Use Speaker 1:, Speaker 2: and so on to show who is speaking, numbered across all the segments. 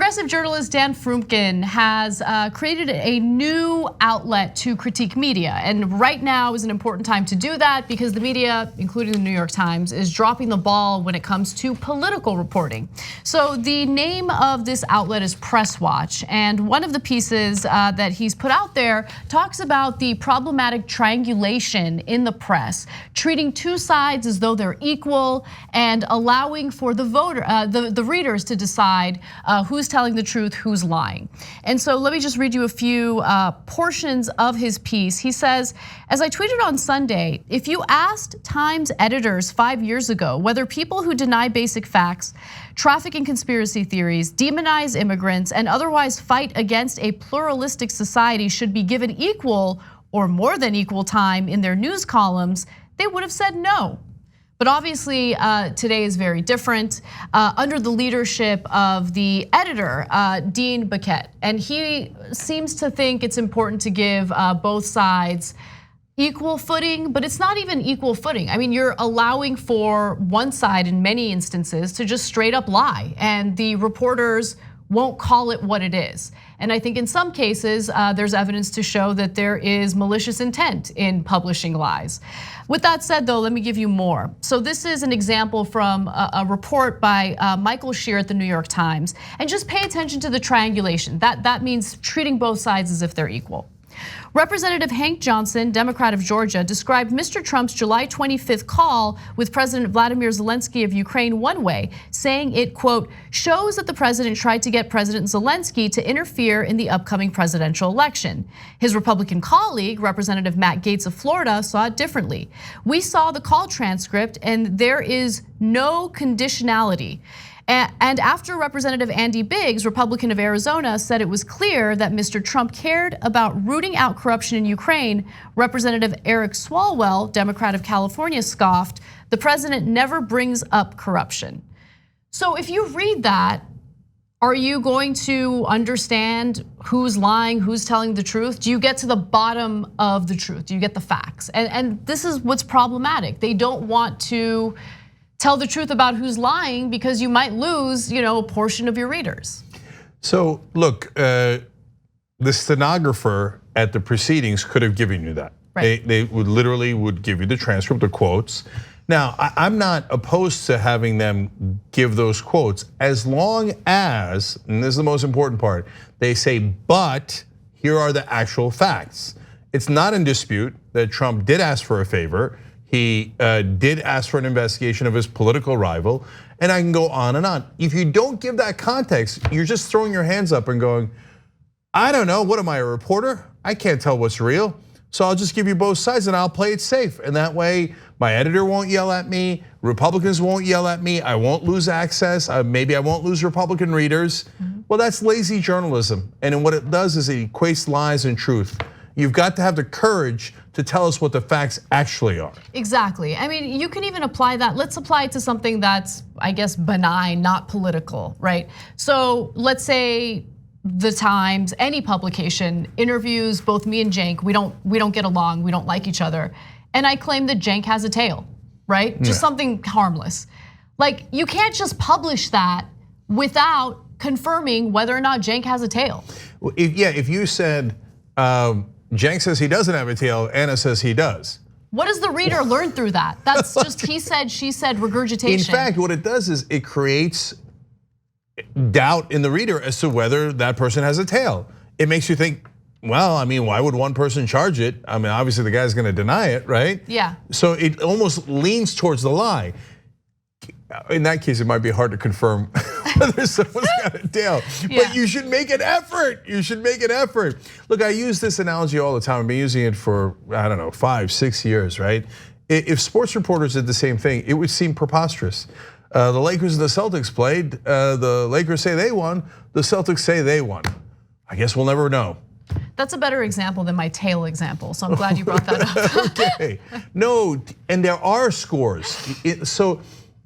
Speaker 1: Progressive journalist Dan Frumkin has created a new outlet to critique media. And right now is an important time to do that because the media, including the New York Times, is dropping the ball when it comes to political reporting. So the name of this outlet is Press Watch. And one of the pieces that he's put out there talks about the problematic triangulation in the press, treating two sides as though they're equal and allowing for the the readers to decide who's telling the truth, who's lying. And so let me just read you a few portions of his piece. He says, as I tweeted on Sunday, if you asked Times editors 5 years ago whether people who deny basic facts, traffic and conspiracy theories, demonize immigrants, and otherwise fight against a pluralistic society should be given equal or more than equal time in their news columns, they would have said no. But obviously, today is very different under the leadership of the editor, Dean Baquet. And he seems to think it's important to give both sides equal footing, but it's not even equal footing. I mean, you're allowing for one side in many instances to just straight up lie, and the reporters won't call it what it is. And I think in some cases, there's evidence to show that there is malicious intent in publishing lies. With that said though, let me give you more. So this is an example from a report by Michael Shear at the New York Times. And just pay attention to the triangulation. That means treating both sides as if they're equal. Representative Hank Johnson, Democrat of Georgia, described Mr. Trump's July 25th call with President Vladimir Zelensky of Ukraine one way, saying it, quote, shows that the president tried to get President Zelensky to interfere in the upcoming presidential election. His Republican colleague, Representative Matt Gaetz of Florida, saw it differently. We saw the call transcript and there is no conditionality. And after Representative Andy Biggs, Republican of Arizona, said it was clear that Mr. Trump cared about rooting out corruption in Ukraine, Representative Eric Swalwell, Democrat of California, scoffed, the president never brings up corruption. So if you read that, are you going to understand who's lying, who's telling the truth? Do you get to the bottom of the truth? Do you get the facts? And this is what's problematic. They don't want to tell the truth about who's lying because you might lose, a portion of your readers.
Speaker 2: So look, the stenographer at the proceedings could have given you that.
Speaker 1: Right.
Speaker 2: They would literally give you the transcript, the quotes. Now, I'm not opposed to having them give those quotes as long as, and this is the most important part, they say, but here are the actual facts. It's not in dispute that Trump did ask for a favor. He did ask for an investigation of his political rival, and I can go on and on. If you don't give that context, you're just throwing your hands up and going, I don't know, what am I, a reporter? I can't tell what's real. So I'll just give you both sides and I'll play it safe. And that way, my editor won't yell at me, Republicans won't yell at me, I won't lose access, maybe I won't lose Republican readers. Well, that's lazy journalism. And what it does is it equates lies and truth. You've got to have the courage to tell us what the facts actually are.
Speaker 1: Exactly. I mean, you can even apply that. Let's apply it to something that's, I guess, benign, not political, right? So let's say the Times, any publication interviews both me and Cenk. We don't get along. We don't like each other. And I claim that Cenk has a tail, right? Just something harmless. Like, you can't just publish that without confirming whether or not Cenk has a tail.
Speaker 2: Well, if you said, Cenk says he doesn't have a tail, Anna says he does.
Speaker 1: What does the reader learn through that? That's just he said, she said regurgitation.
Speaker 2: In fact, what it does is it creates doubt in the reader as to whether that person has a tail. It makes you think, well, I mean, why would one person charge it? I mean, obviously the guy's gonna deny it, right?
Speaker 1: Yeah.
Speaker 2: So it almost leans towards the lie. In that case, it might be hard to confirm whether someone's got a tail. But you should make an effort. You should make an effort. Look, I use this analogy all the time. I've been using it for, I don't know, 5, 6 years, right? If sports reporters did the same thing, it would seem preposterous. The Lakers and the Celtics played. The Lakers say they won. The Celtics say they won. I guess we'll never know.
Speaker 1: That's a better example than my tail example, so I'm glad you brought that up.
Speaker 2: Okay, no, and there are scores. So,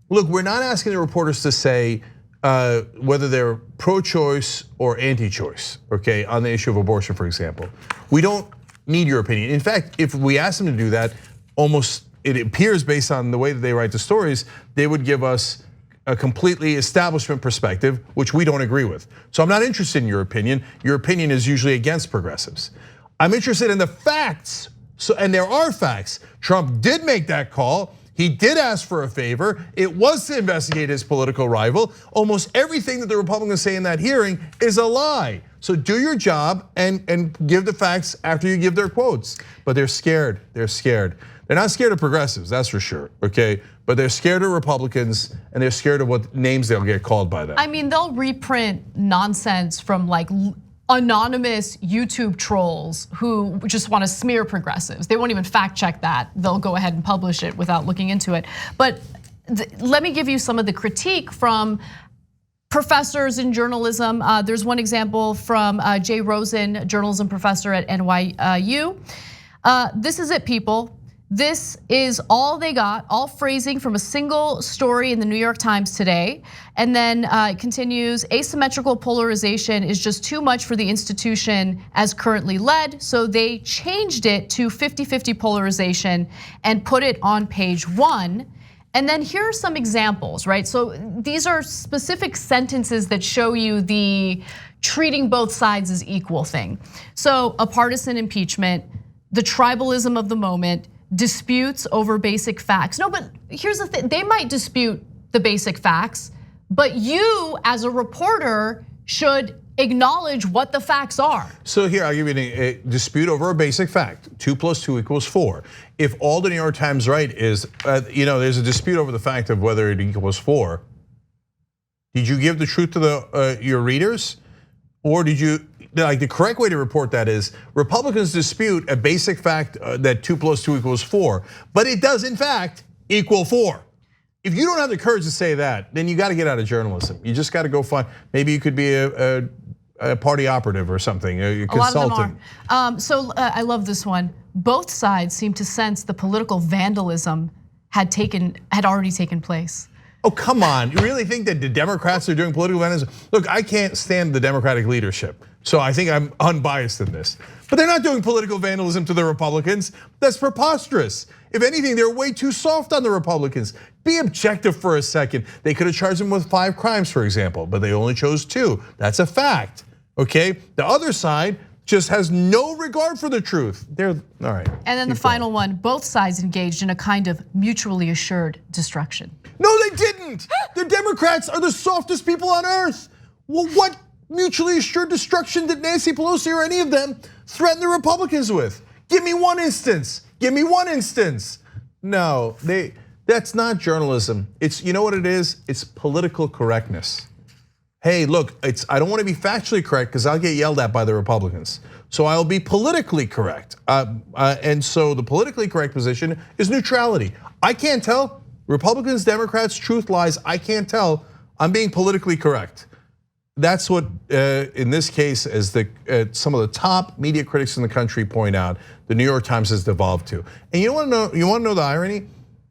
Speaker 2: look, we're not asking the reporters to say whether they're pro-choice or anti-choice, okay, on the issue of abortion, for example. We don't need your opinion. In fact, if we ask them to do that, almost it appears based on the way that they write the stories, they would give us a completely establishment perspective, which we don't agree with. So I'm not interested in your opinion. Your opinion is usually against progressives. I'm interested in the facts. And there are facts. Trump did make that call. He did ask for a favor. It was to investigate his political rival. Almost everything that the Republicans say in that hearing is a lie. So do your job and give the facts after you give their quotes. But they're scared. They're scared. They're not scared of progressives, that's for sure, okay? But they're scared of Republicans and they're scared of what names they'll get called by them.
Speaker 1: I mean, they'll reprint nonsense from like anonymous YouTube trolls who just want to smear progressives. They won't even fact check that. They'll go ahead and publish it without looking into it. But let me give you some of the critique from professors in journalism. There's one example from Jay Rosen, journalism professor at NYU. This is it, people. This is all they got, all phrasing from a single story in the New York Times today. And then it continues, asymmetrical polarization is just too much for the institution as currently led. So they changed it to 50-50 polarization and put it on page 1. And then here are some examples, right? So these are specific sentences that show you the treating both sides as equal thing. So a partisan impeachment, the tribalism of the moment, disputes over basic facts. No, but here's the thing, they might dispute the basic facts, but you as a reporter should acknowledge what the facts are.
Speaker 2: So here, I'll give you a dispute over a basic fact. 2 + 2 = 4. If all the New York Times write is, there's a dispute over the fact of whether it equals 4, did you give the truth to your readers? Or did you, like the correct way to report that is, Republicans dispute a basic fact that 2 + 2 = 4, but it does in fact equal 4. If you don't have the courage to say that, then you got to get out of journalism. You just got to go find, maybe you could be a party operative or something, a consultant.
Speaker 1: A lot of them are. So I love this one. Both sides seem to sense the political vandalism had already taken place.
Speaker 2: Oh, come on. You really think that the Democrats are doing political vandalism? Look, I can't stand the Democratic leadership, so I think I'm unbiased in this. But they're not doing political vandalism to the Republicans. That's preposterous. If anything, they're way too soft on the Republicans. Be objective for a second. They could have charged them with 5 crimes, for example, but they only chose 2. That's a fact, okay? The other side just has no regard for the truth. They're, all right.
Speaker 1: And then the final one, both sides engaged in a kind of mutually assured destruction.
Speaker 2: No, they didn't. The Democrats are the softest people on earth. Well, what mutually assured destruction did Nancy Pelosi or any of them threaten the Republicans with? Give me one instance. Give me one instance. No, that's not journalism. It's, you know what it is? It's political correctness. Hey, look, I don't want to be factually correct because I'll get yelled at by the Republicans. So I'll be politically correct. And so the politically correct position is neutrality. I can't tell. Republicans, Democrats, truth, lies, I can't tell. I'm being politically correct. That's what, in this case, as some of the top media critics in the country point out, the New York Times has devolved to. And you want to know the irony?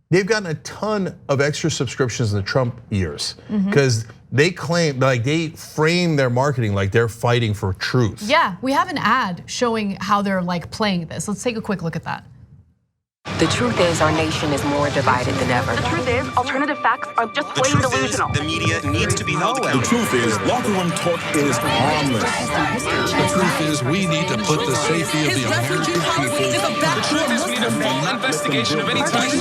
Speaker 2: They've gotten a ton of extra subscriptions in the Trump years because they claim, like they frame their marketing like they're fighting for truth.
Speaker 1: Yeah, we have an ad showing how they're like playing this. Let's take a quick look at that.
Speaker 3: The truth is our nation is more divided than ever.
Speaker 4: The truth is alternative facts are just plain delusional.
Speaker 5: The media needs to be held accountable.
Speaker 6: The truth is locker room talk is harmless.
Speaker 7: The truth is we need to put the safety of the American people.
Speaker 5: The truth is we need a full investigation of any type of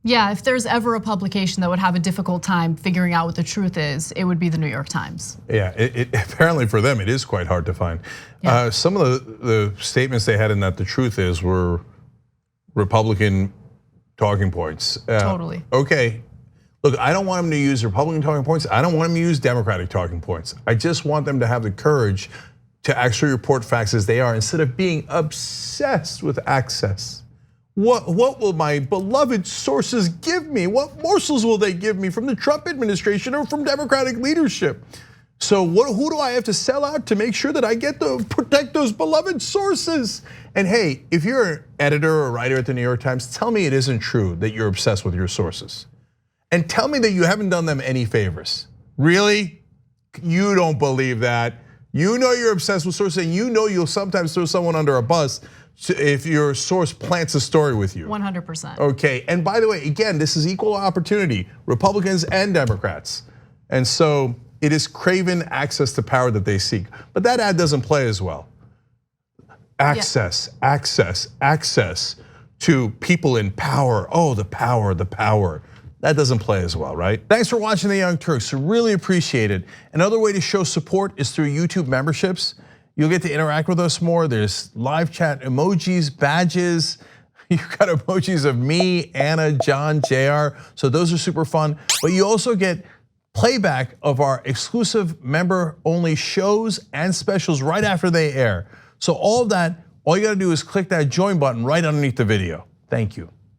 Speaker 1: Yeah, if there's ever a publication that would have a difficult time figuring out what the truth is, it would be the New York Times.
Speaker 2: Yeah, apparently for them it is quite hard to find. Yeah. Some of the statements they had in that the truth is were Republican talking points.
Speaker 1: Totally.
Speaker 2: Okay, look, I don't want them to use Republican talking points. I don't want them to use Democratic talking points. I just want them to have the courage to actually report facts as they are instead of being obsessed with access. What will my beloved sources give me? What morsels will they give me from the Trump administration or from Democratic leadership? So who do I have to sell out to make sure that I get to protect those beloved sources? And hey, if you're an editor or a writer at the New York Times, tell me it isn't true that you're obsessed with your sources. And tell me that you haven't done them any favors. Really? You don't believe that. You know you're obsessed with sources, and you know you'll sometimes throw someone under a bus if your source plants a story with you.
Speaker 1: 100%.
Speaker 2: Okay, and by the way, again, this is equal opportunity, Republicans and Democrats. And so it is craven access to power that they seek. But that ad doesn't play as well. Access to people in power. Oh, the power. That doesn't play as well, right? Thanks for watching The Young Turks, really appreciate it. Another way to show support is through YouTube memberships. You'll get to interact with us more. There's live chat emojis, badges. You've got emojis of me, Anna, John, JR. So those are super fun. But you also get playback of our exclusive member-only shows and specials right after they air. So all of that, all you gotta do is click that join button right underneath the video. Thank you.